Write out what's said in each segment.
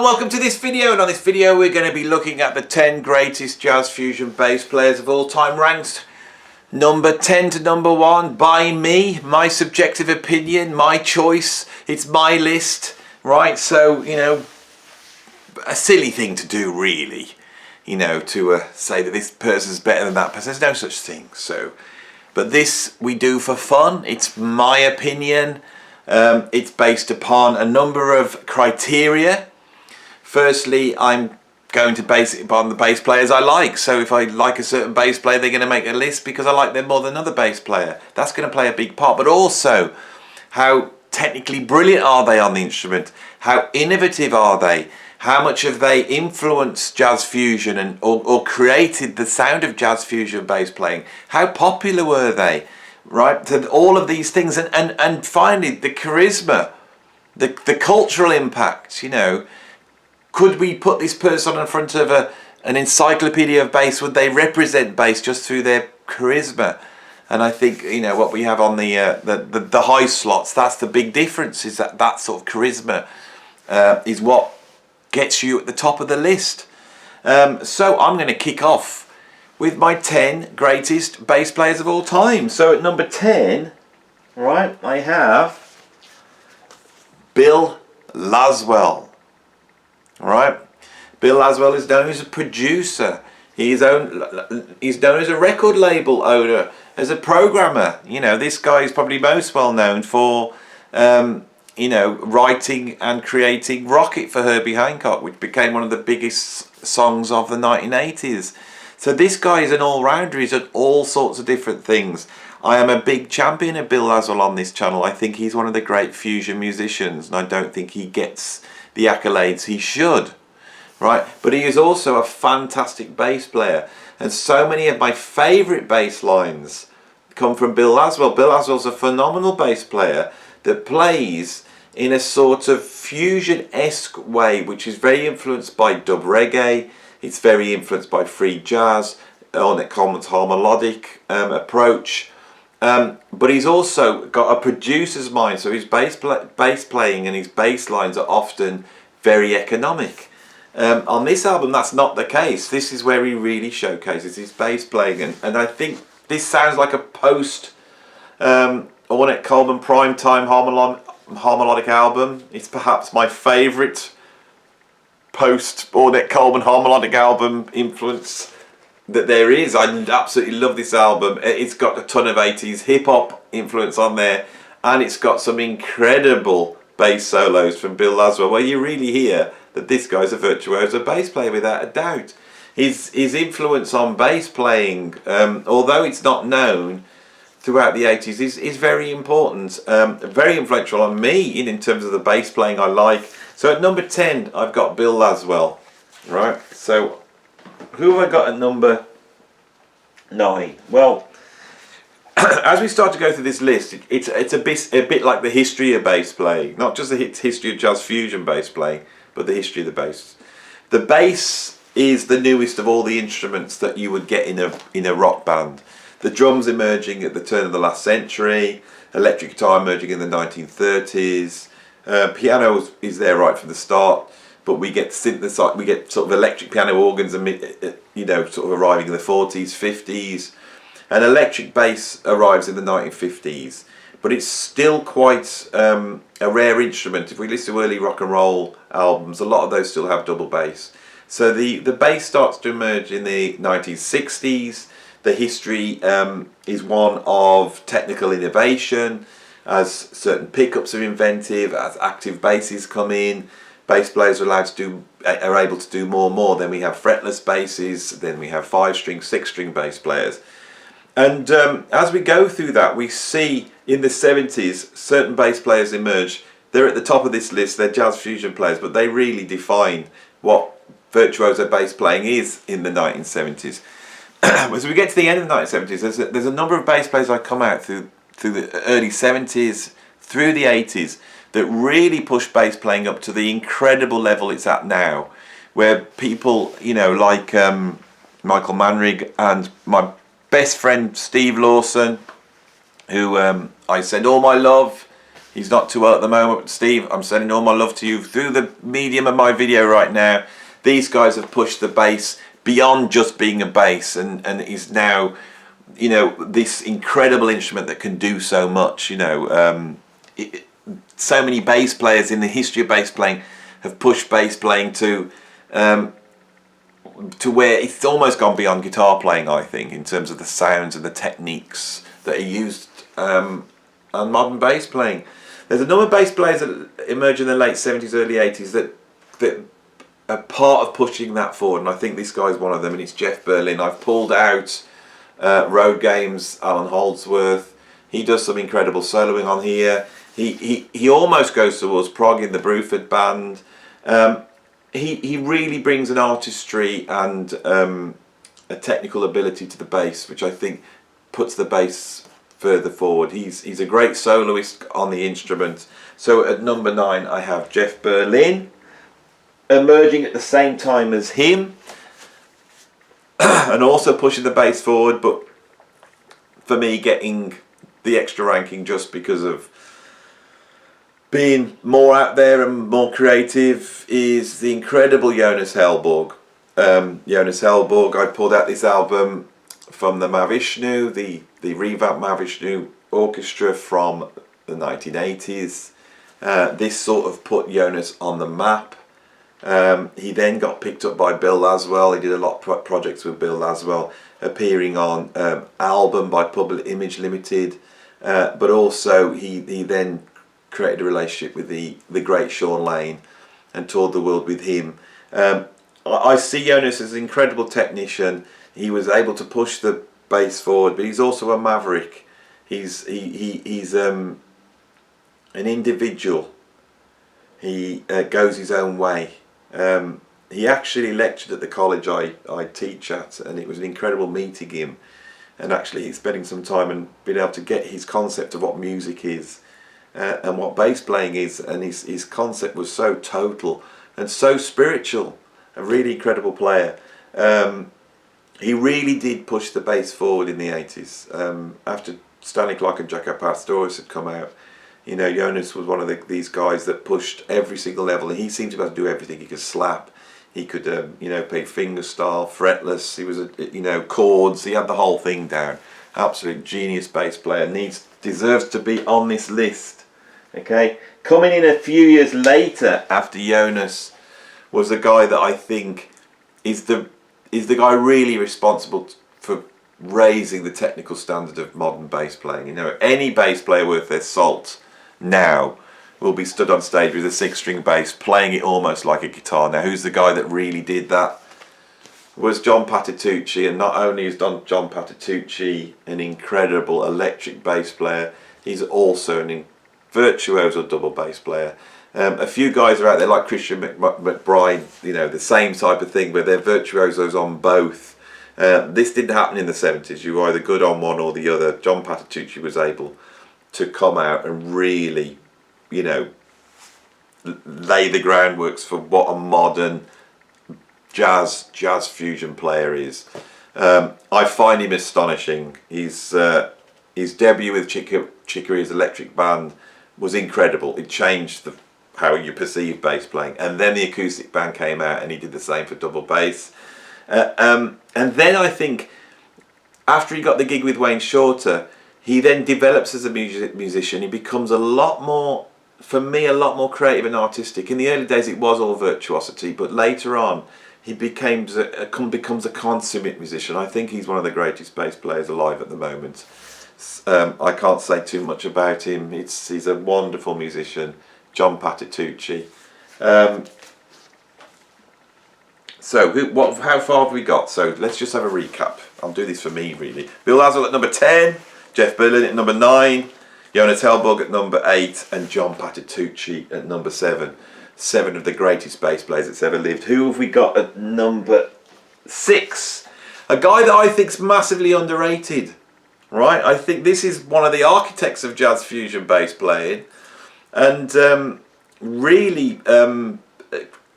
welcome to this video, and on this video we're going to be looking at the 10 greatest jazz fusion bass players of all time, ranked number 10 to number 1 by me, my subjective opinion, my choice. It's my list, right? So, you know, a silly thing to do really, you know, to say that this person's better than that person. There's no such thing. So, but this we do for fun. It's my opinion. It's based upon a number of criteria. Firstly, I'm going to base it upon the bass players I like. So if I like a certain bass player, they're going to make a list because I like them more than another bass player. That's going to play a big part. But also, how technically brilliant are they on the instrument? How innovative are they? How much have they influenced jazz fusion and or created the sound of jazz fusion bass playing? How popular were they? Right? So all of these things. And finally, the charisma, the cultural impact, you know. Could we put this person in front of an encyclopedia of bass? Would they represent bass just through their charisma? And I think, you know, what we have on the high slots, that's the big difference, is that sort of charisma is what gets you at the top of the list. So I'm going to kick off with my 10 greatest bass players of all time. So at number 10, right, I have Bill Laswell. Right, Bill Laswell is known as a producer. He's known as a record label owner, as a programmer. You know, this guy is probably most well known for, you know, writing and creating "Rocket" for Herbie Hancock, which became one of the biggest songs of the 1980s. So this guy is an all-rounder. He's at all sorts of different things. I am a big champion of Bill Laswell on this channel. I think he's one of the great fusion musicians, and I don't think he gets the accolades he should, right? But he is also a fantastic bass player, and so many of my favourite bass lines come from Bill Laswell. Bill Laswell's a phenomenal bass player that plays in a sort of fusion-esque way, which is very influenced by dub reggae. It's very influenced by free jazz, Ornette Coleman's harmonic approach. But he's also got a producer's mind, so his bass playing and his bass lines are often very economic. On this album, that's not the case. This is where he really showcases his bass playing, and I think this sounds like a post Ornette Coleman primetime harmonic album. It's perhaps my favourite post Ornette Coleman harmonic album influence that there is. I absolutely love this album. It's got a ton of 80s hip-hop influence on there, and it's got some incredible bass solos from Bill Laswell, where you really hear that this guy's a virtuoso bass player without a doubt. His influence on bass playing, although it's not known throughout the 80s, is very important, very influential on me in terms of the bass playing I like. So at number 10, I've got Bill Laswell, right? So who have I got at number 9? Well, as we start to go through this list, it's a bit like the history of bass playing. Not just the history of jazz fusion bass playing, but the history of the bass. The bass is the newest of all the instruments that you would get in a rock band. The drums emerging at the turn of the last century, electric guitar emerging in the 1930s, piano is there right from the start. But we get synthesizer, we get sort of electric piano organs, you know, sort of arriving in the 40s, 50s, and electric bass arrives in the 1950s. But it's still quite a rare instrument. If we listen to early rock and roll albums, a lot of those still have double bass. So the bass starts to emerge in the 1960s. The history is one of technical innovation, as certain pickups are invented, as active basses come in. Bass players are able to do more and more. Then we have fretless basses. Then we have 5-string, 6-string bass players. And as we go through that, we see in the 70s certain bass players emerge. They're at the top of this list. They're jazz fusion players, but they really define what virtuoso bass playing is in the 1970s. As we get to the end of the 1970s, there's a number of bass players that come out through the early 70s, through the 80s, that really push bass playing up to the incredible level it's at now, where people, you know, like Michael Manrig and my best friend Steve Lawson, who I send all my love. He's not too well at the moment, but Steve, I'm sending all my love to you through the medium of my video right now. These guys have pushed the bass beyond just being a bass, and is now, you know, this incredible instrument that can do so much. You know, so many bass players in the history of bass playing have pushed bass playing to where it's almost gone beyond guitar playing, I think, in terms of the sounds and the techniques that are used on modern bass playing. There's a number of bass players that emerged in the late 70s, early 80s that are part of pushing that forward, and I think this guy's one of them, and it's Jeff Berlin. I've pulled out Road Games, Alan Holdsworth. He does some incredible soloing on here. He almost goes towards Prog in the Bruford band. He really brings an artistry and a technical ability to the bass, which I think puts the bass further forward. He's a great soloist on the instrument. So at number 9 I have Jeff Berlin. Emerging at the same time as him and also pushing the bass forward, but for me getting the extra ranking just because of being more out there and more creative is the incredible Jonas Hellborg. Jonas Hellborg, I pulled out this album from the Mahavishnu, the revamped Mahavishnu orchestra from the 1980s. This sort of put Jonas on the map. He then got picked up by Bill Laswell. He did a lot of projects with Bill Laswell, appearing on album by Public Image Limited, but also he then created a relationship with the great Sean Lane and toured the world with him. I see Jonas as an incredible technician. He was able to push the bass forward, but he's also a maverick. He's an individual. He goes his own way. He actually lectured at the college I teach at, and it was an incredible meeting him, and actually spending some time and being able to get his concept of what music is and what bass playing is, and his concept was so total and so spiritual. A really incredible player. He really did push the bass forward in the 80s. After Stanley Clarke and Jaco Pastorius had come out, you know, Jonas was one of these guys that pushed every single level, and he seemed to be able to do everything. He could slap, he could, you know, play fingerstyle, fretless. He was, you know, chords. He had the whole thing down. Absolute genius bass player. Deserves to be on this list. Okay, coming in a few years later after Jonas was the guy that I think is the guy really responsible for raising the technical standard of modern bass playing. You know, any bass player worth their salt now will be stood on stage with a 6-string bass playing it almost like a guitar. Now, who's the guy that really did that? Was John Patatucci, and not only is John Patatucci an incredible electric bass player, he's also an virtuoso double bass player. A few guys are out there like Christian McBride, you know, the same type of thing, where they're virtuosos on both. This didn't happen in the 70s. You were either good on one or the other. John Patatucci was able to come out and really, you know, lay the groundworks for what a modern jazz fusion player is. I find him astonishing. His debut with Chicory's electric band was incredible. It changed how you perceive bass playing, and then the acoustic band came out and he did the same for double bass. And then I think after he got the gig with Wayne Shorter, he then develops as a musician. He becomes a lot more, for me, a lot more creative and artistic. In the early days it was all virtuosity, but later on he becomes a consummate musician. I think he's one of the greatest bass players alive at the moment. I can't say too much about him. He's a wonderful musician, John Patatucci. So how far have we got? So let's just have a recap. I'll do this for me, really. Bill Laswell at number 10, Jeff Berlin at number 9, Jonas Hellborg at number 8, and John Patatucci at number 7. 7 of the greatest bass players that's ever lived. Who have we got at number 6? A guy that I think's massively underrated. Right? I think this is one of the architects of jazz fusion bass playing, and really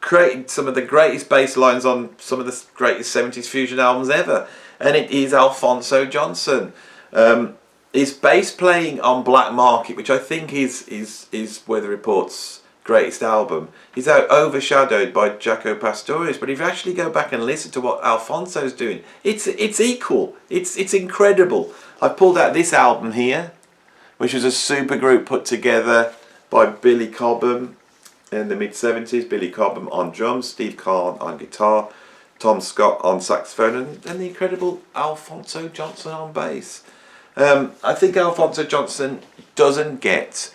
created some of the greatest bass lines on some of the greatest 70s fusion albums ever, and it is Alfonso Johnson. his bass playing on Black Market, which I think is Weather Report's greatest album, is overshadowed by Jaco Pastorius. But if you actually go back and listen to what Alfonso's doing, it's equal. It's incredible. I've pulled out this album here, which was a super group put together by Billy Cobham in the mid-70s. Billy Cobham on drums, Steve Kahn on guitar, Tom Scott on saxophone, and the incredible Alfonso Johnson on bass. I think Alfonso Johnson doesn't get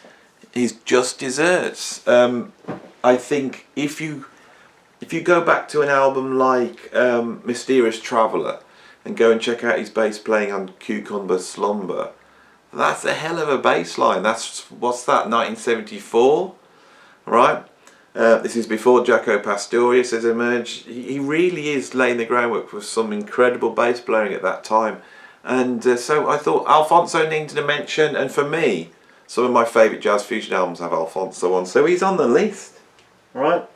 his just desserts. I think if you go back to an album like Mysterious Traveller and go and check out his bass playing on Cucumber Slumber, that's a hell of a bass line. That's, what's that, 1974, right? This is before Jaco Pastorius has emerged. He really is laying the groundwork for some incredible bass playing at that time. And so I thought Alfonso needed a mention, and for me, some of my favourite jazz fusion albums have Alfonso on, so he's on the list, right?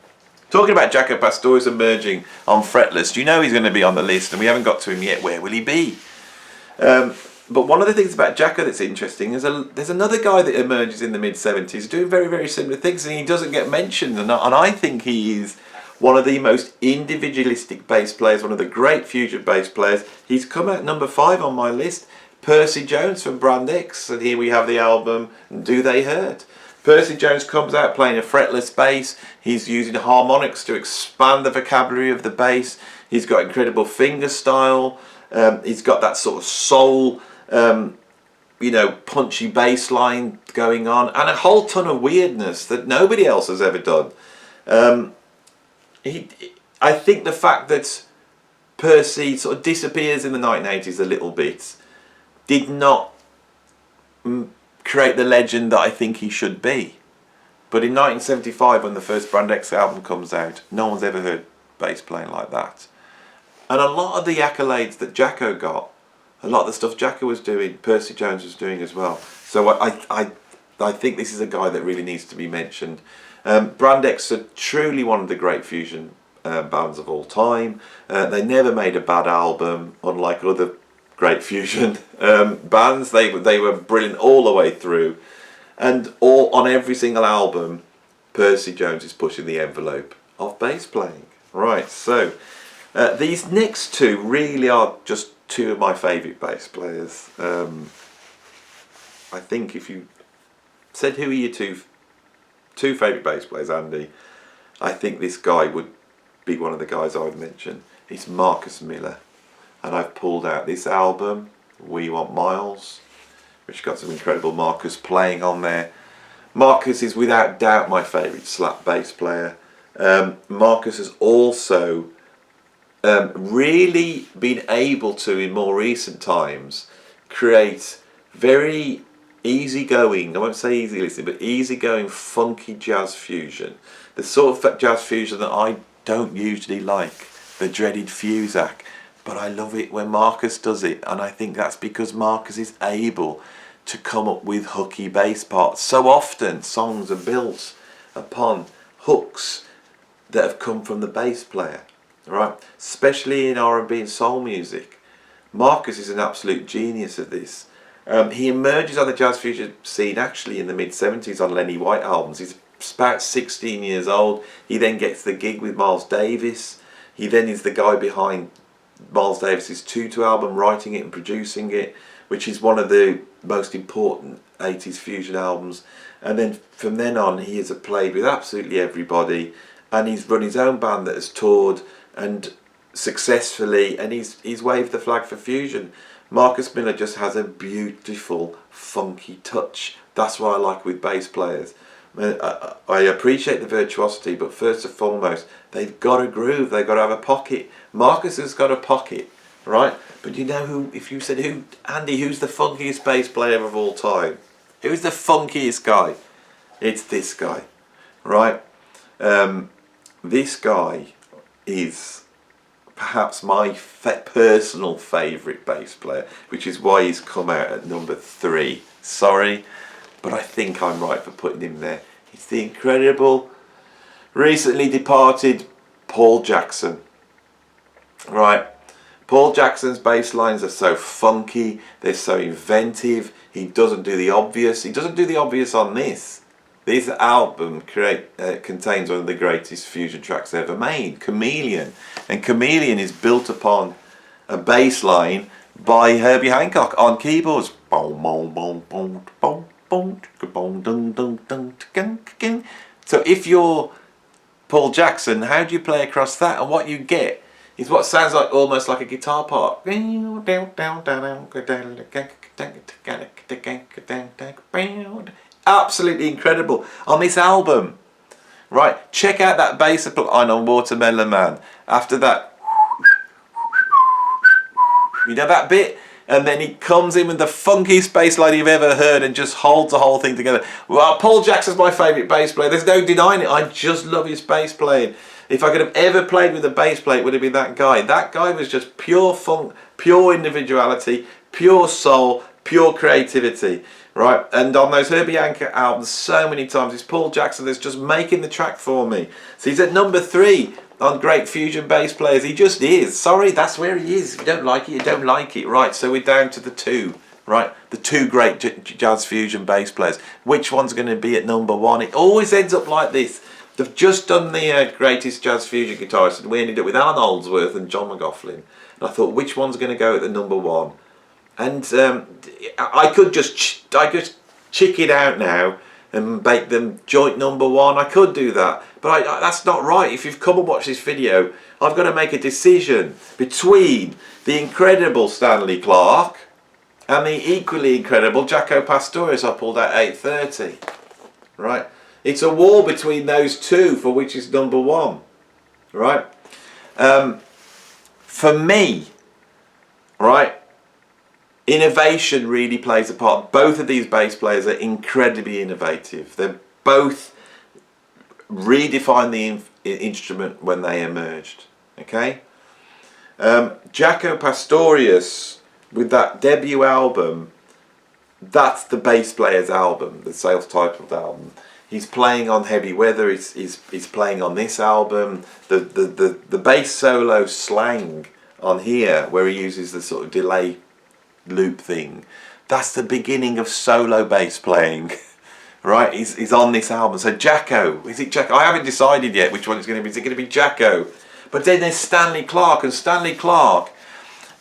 Talking about Jaco Pastorius emerging on Fretless, you know he's going to be on the list, and we haven't got to him yet. Where will he be? But one of the things about Jaco that's interesting is there's another guy that emerges in the mid-70s doing very, very similar things, and he doesn't get mentioned, and I think he is one of the most individualistic bass players, one of the great fusion bass players. He's come out number 5 on my list. Percy Jones from Brand X, and here we have the album Do They Hurt. Percy Jones comes out playing a fretless bass. He's using harmonics to expand the vocabulary of the bass. He's got incredible finger style. He's got that sort of soul, punchy bass line going on, and a whole ton of weirdness that nobody else has ever done. I think the fact that Percy sort of disappears in the 1980s a little bit did not create the legend that I think he should be. But in 1975, when the first Brand X album comes out, no one's ever heard bass playing like that. And a lot of the accolades that Jaco got, a lot of the stuff Jaco was doing, Percy Jones was doing as well. So I think this is a guy that really needs to be mentioned. Brand X are truly one of the great fusion bands of all time. They never made a bad album, unlike other great fusion bands. They were brilliant all the way through, and on every single album, Percy Jones is pushing the envelope of bass playing. Right, so these next two really are just two of my favourite bass players. I think if you said who are your two favourite bass players, Andy, I think this guy would be one of the guys I would mention. It's Marcus Miller. And I've pulled out this album, We Want Miles, which got some incredible Marcus playing on there. Marcus is without doubt my favourite slap bass player. Marcus has also really been able to, in more recent times, create very easygoing, I won't say easy listening, but easygoing funky jazz fusion. The sort of jazz fusion that I don't usually like, the dreaded Fusac. But I love it when Marcus does it, and I think that's because Marcus is able to come up with hooky bass parts. So often songs are built upon hooks that have come from the bass player, right? Especially in R&B and soul music. Marcus is an absolute genius at this. He emerges on the jazz fusion scene actually in the mid-70s on Lenny White albums. He's about 16 years old. He then gets the gig with Miles Davis. He then is the guy behind Miles Davis's Tutu album, writing it and producing it, which is one of the most important 80s fusion albums. And then from then on, he has played with absolutely everybody, and he's run his own band that has toured and successfully, and he's waved the flag for fusion. Marcus Miller just has a beautiful, funky touch. That's what I like with bass players. I appreciate the virtuosity, but first and foremost, they've got a groove, they've got to have a pocket. Marcus has got a pocket, right? But you know who, if you said, Andy, who's the funkiest bass player of all time? Who's the funkiest guy? It's this guy, right? This guy is perhaps my personal favourite bass player, which is why he's come out at number 3. Sorry, but I think I'm right for putting him there. It's the incredible, recently departed Paul Jackson. Right, Paul Jackson's bass lines are so funky, they're so inventive. He doesn't do the obvious. He doesn't do the obvious on this. This album contains one of the greatest fusion tracks ever made, Chameleon. And Chameleon is built upon a bass line by Herbie Hancock on keyboards. So if you're Paul Jackson, how do you play across that? And what you get is what sounds like almost like a guitar part. Absolutely incredible on this album. Right, check out that bass line on Watermelon Man. After that, you know that bit? And then he comes in with the funkiest bass line you've ever heard and just holds the whole thing together. Well, Paul Jackson's my favourite bass player. There's no denying it. I just love his bass playing. If I could have ever played with a bass player, it would have been that guy. That guy was just pure funk, pure individuality, pure soul, pure creativity. Right? And on those Herbie Hancock albums, so many times, it's Paul Jackson that's just making the track for me. So he's at number 3 on great fusion bass players. He just is. Sorry, that's where he is. If you don't like it, you don't like it. Right, so we're down to the 2. Right, the 2 great jazz fusion bass players. Which one's going to be at number 1? It always ends up like this. They've just done the greatest jazz fusion guitarists, and we ended up with Alan Holdsworth and John McLaughlin. And I thought, which one's going to go at the number 1? And I could just chick it out now and make them joint number 1. I could do that, but that's not right. If you've come and watched this video, I've got to make a decision between the incredible Stanley Clarke and the equally incredible Jaco Pastorius I pulled out 830. Right? It's a war between those two for which is number 1. Right? For me, right, innovation really plays a part. Both of these bass players are incredibly innovative. They both redefined the instrument when they emerged. Okay? Jaco Pastorius, with that debut album, that's the bass player's album, the self-titled album. He's playing on Heavy Weather, he's playing on this album. The bass solo slang on here, where he uses the sort of delay loop thing, that's the beginning of solo bass playing. Right, he's on this album. So Jaco, is it Jaco? I haven't decided yet which one it's going to be. Is it going to be Jaco? But then there's Stanley Clarke, and Stanley Clarke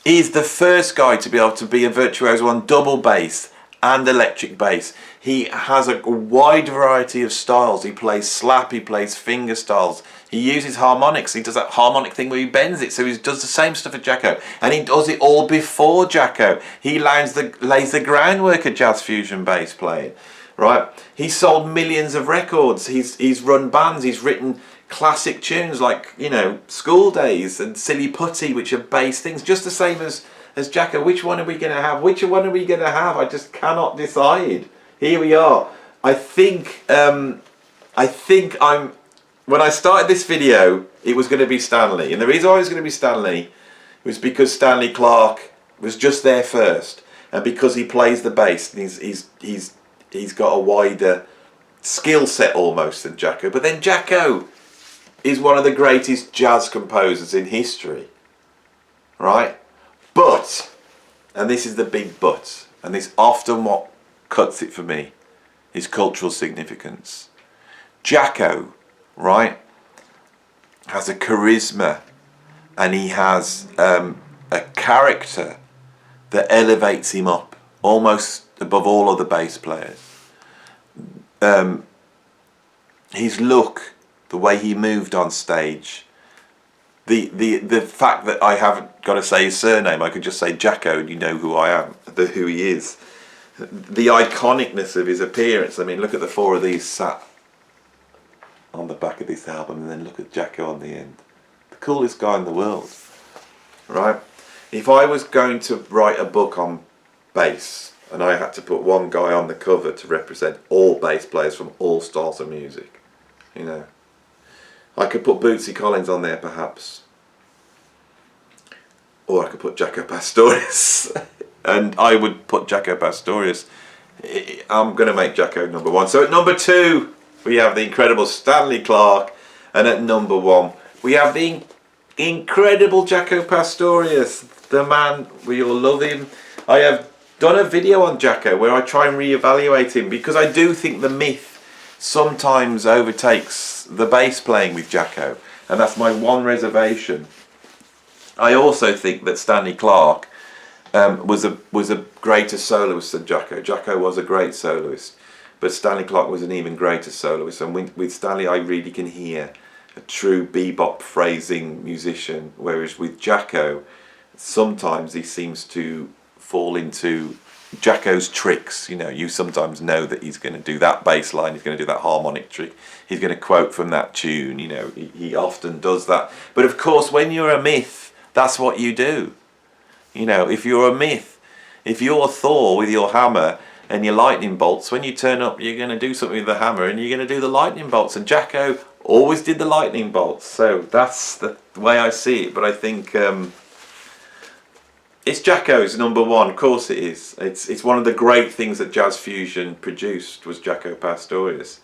is the first guy to be able to be a virtuoso on double bass and electric bass. He has a wide variety of styles. He plays slap, he plays finger styles. He uses harmonics. He does that harmonic thing where he bends it. So he does the same stuff as Jaco. And he does it all before Jaco. He lays the groundwork of jazz fusion bass playing. Right? He's sold millions of records. He's run bands. He's written classic tunes like, you know, School Days and Silly Putty, which are bass things, just the same as Jaco. Which one are we going to have? Which one are we going to have? I just cannot decide. Here we are. I think when I started this video, it was going to be Stanley. And the reason why it was going to be Stanley was because Stanley Clarke was just there first. And because he plays the bass, and he's got a wider skill set almost than Jaco. But then Jaco is one of the greatest jazz composers in history. Right? But, and this is the big but, and this often what cuts it for me, is cultural significance. Jaco, right, has a charisma, and he has a character that elevates him up almost above all other bass players. His look, the way he moved on stage, the fact that I haven't got to say his surname, I could just say Jaco and you know who I am, who he is. The iconicness of his appearance. I mean, look at the 4 of these sat on the back of this album, and then look at Jaco on the end. The coolest guy in the world, right? If I was going to write a book on bass, and I had to put one guy on the cover to represent all bass players from all styles of music, you know, I could put Bootsy Collins on there perhaps, or I could put Jaco Pastorius. And I would put Jaco Pastorius. I'm going to make Jaco number 1. So at number 2, we have the incredible Stanley Clarke. And at number 1, we have the incredible Jaco Pastorius. the man, we all love him. I have done a video on Jacko where I try and reevaluate him, because I do think the myth sometimes overtakes the bass playing with Jacko, and that's my one reservation. I also think that Stanley Clarke was a greater soloist than Jacko. Jacko was a great soloist, but Stanley Clarke was an even greater soloist. And with Stanley, I really can hear a true bebop phrasing musician, whereas with Jacko, sometimes he seems to fall into Jacko's tricks. You know, you sometimes know that he's going to do that bass line, he's going to do that harmonic trick, he's going to quote from that tune. You know, he often does that. But of course, when you're a myth, that's what you do. You know, if you're a myth, if you're Thor with your hammer and your lightning bolts, when you turn up, you're going to do something with the hammer and you're going to do the lightning bolts. And Jacko always did the lightning bolts. So that's the way I see it. But I think it's Jacko's number one. Of course it is. It's one of the great things that jazz fusion produced was Jaco Pastorius,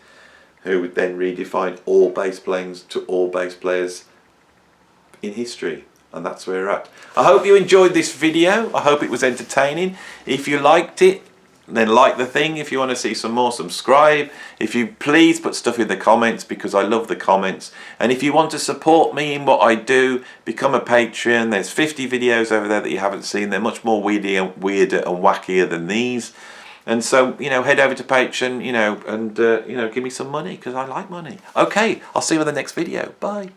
who would then redefine all bass playing to all bass players in history. And that's where we're at. I hope you enjoyed this video. I hope it was entertaining. If you liked it, then like the thing. If you want to see some more, subscribe. If you please put stuff in the comments, because I love the comments. And if you want to support me in what I do, become a Patreon. There's 50 videos over there that you haven't seen. They're much more weirder and wackier than these. And so, you know, head over to Patreon, you know, and, you know, give me some money, because I like money. Okay, I'll see you in the next video. Bye.